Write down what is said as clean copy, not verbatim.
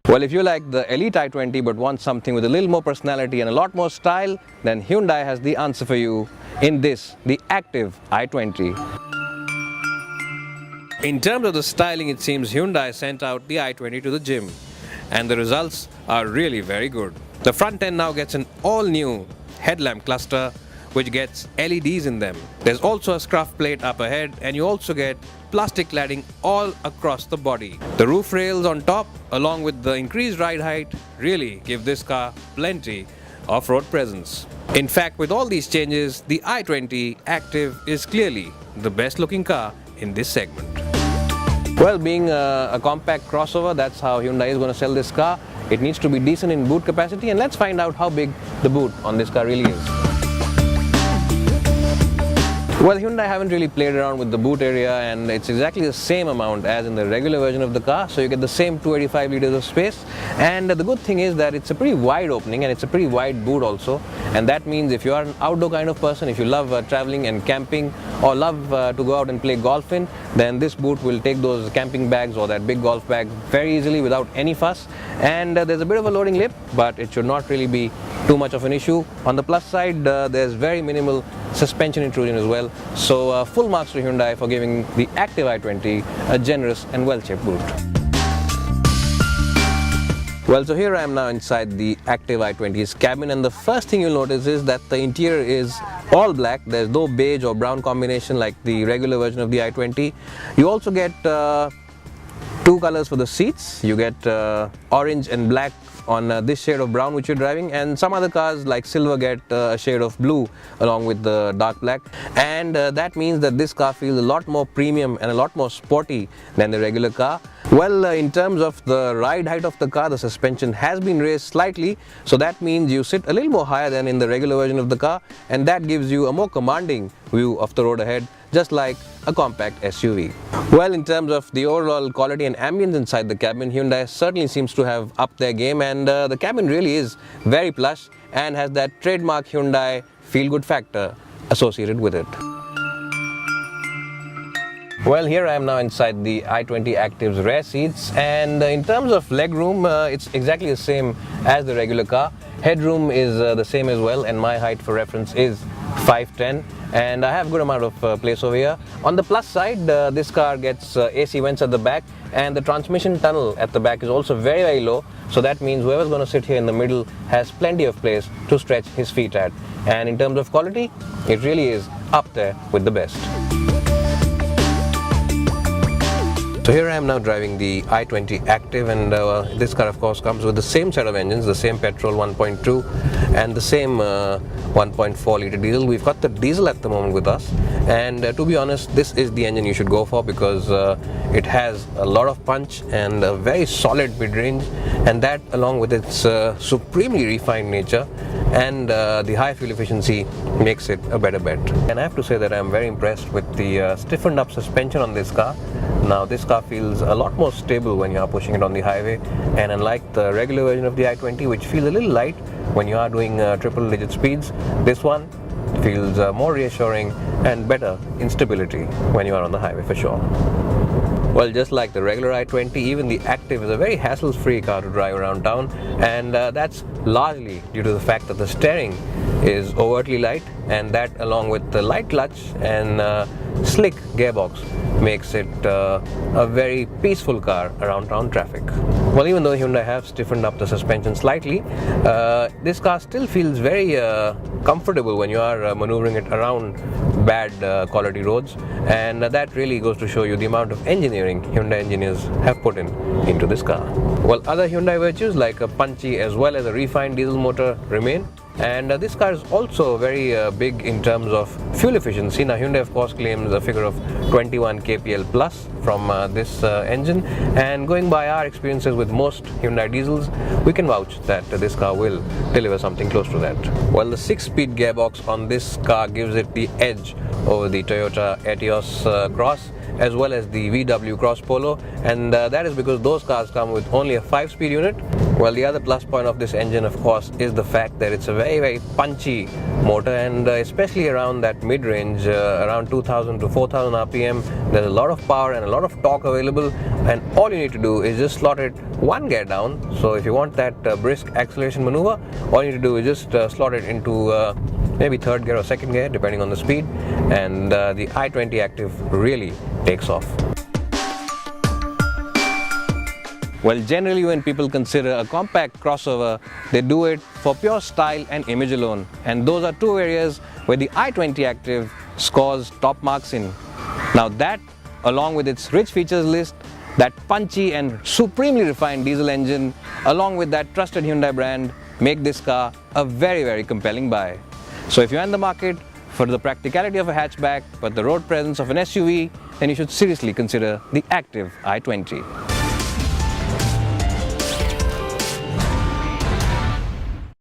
Well, if you like the Elite i20 but want something with a little more personality and a lot more style, then Hyundai has the answer for you in this, the Active i20. In terms of the styling, it seems Hyundai sent out the i20 to the gym, and the results are really very good. The front end now gets an all-new headlamp cluster which gets LEDs in them. There's also a scruff plate up ahead, and you also get plastic cladding all across the body. The roof rails on top, along with the increased ride height, really give this car plenty of road presence. In fact, with all these changes, the i20 Active is clearly the best looking car in this segment. Well, being a compact crossover, that's how Hyundai is going to sell this car. It needs to be decent in boot capacity, and let's find out how big the boot on this car really is. Well, Hyundai haven't really played around with the boot area, and it's exactly the same amount as in the regular version of the car, so you get the same 285 liters of space. And the good thing is that it's a pretty wide opening, and it's a pretty wide boot also, and that means if you are an outdoor kind of person, if you love traveling and camping, or love to go out and play golf in, then this boot will take those camping bags or that big golf bag very easily without any fuss. And there's a bit of a loading lip, but it should not really be too much of an issue. On the plus side, there's very minimal suspension intrusion as well. So full marks to Hyundai for giving the Active i20 a generous and well-shaped boot. Well, so here I am now inside the Active i20's cabin, and the first thing you'll notice is that the interior is all black. There's no beige or brown combination like the regular version of the i20. You also get two colors for the seats. You get orange and black on this shade of brown which you're driving, and some other cars like silver get a shade of blue along with the dark black, and that means that this car feels a lot more premium and a lot more sporty than the regular car. Well, in terms of the ride height of the car, the suspension has been raised slightly, so that means you sit a little more higher than in the regular version of the car, and that gives you a more commanding view of the road ahead, just like a compact SUV. Well, in terms of the overall quality and ambience inside the cabin, Hyundai certainly seems to have upped their game, and the cabin really is very plush and has that trademark Hyundai feel-good factor associated with it. Well, here I am now inside the i20 Active's rear seats, and in terms of leg room, it's exactly the same as the regular car. Headroom is the same as well, and my height for reference is 5'10", and I have a good amount of place over here. On the plus side, this car gets AC vents at the back, and the transmission tunnel at the back is also very, very low, so that means whoever's going to sit here in the middle has plenty of place to stretch his feet at. And in terms of quality, it really is up there with the best. So here I am now driving the i20 Active, and this car of course comes with the same set of engines, the same petrol 1.2 and the same 1.4 litre diesel. We've got the diesel at the moment with us, and to be honest, this is the engine you should go for because it has a lot of punch and a very solid mid-range, and that along with its supremely refined nature and the high fuel efficiency makes it a better bet. And I have to say that I'm very impressed with the stiffened up suspension on this car. Now this car feels a lot more stable when you are pushing it on the highway, and unlike the regular version of the i20 which feels a little light when you are doing triple digit speeds, this one feels more reassuring and better in stability when you are on the highway for sure. Well, just like the regular i20, even the Active is a very hassle-free car to drive around town, and that's largely due to the fact that the steering is overtly light, and that along with the light clutch and slick gearbox makes it a very peaceful car around town traffic. Well, even though Hyundai have stiffened up the suspension slightly, this car still feels very comfortable when you are maneuvering it around bad quality roads, and that really goes to show you the amount of engineering Hyundai engineers have put into this car. Well, other Hyundai virtues like a punchy as well as a refined diesel motor remain, and this car is also very big in terms of fuel efficiency. Now Hyundai of course claims a figure of 21 kpl plus from this engine, and going by our experiences with most Hyundai diesels, we can vouch that this car will deliver something close to that. Well, the 6-speed gearbox on this car gives it the edge over the Toyota Etios Cross as well as the VW Cross Polo, and that is because those cars come with only a 5-speed unit, Well, the other plus point of this engine, of course, is the fact that it's a very, very punchy motor, and especially around that mid-range, around 2000 to 4000 RPM, there's a lot of power and a lot of torque available, and all you need to do is just slot it one gear down. So if you want that brisk acceleration maneuver, all you need to do is just slot it into maybe third gear or second gear, depending on the speed, and the i20 Active really takes off. Well, generally when people consider a compact crossover, they do it for pure style and image alone, and those are two areas where the i20 Active scores top marks in. Now that, along with its rich features list, that punchy and supremely refined diesel engine, along with that trusted Hyundai brand, make this car a very, very compelling buy. So if you're in the market for the practicality of a hatchback but the road presence of an SUV, then you should seriously consider the Active i20.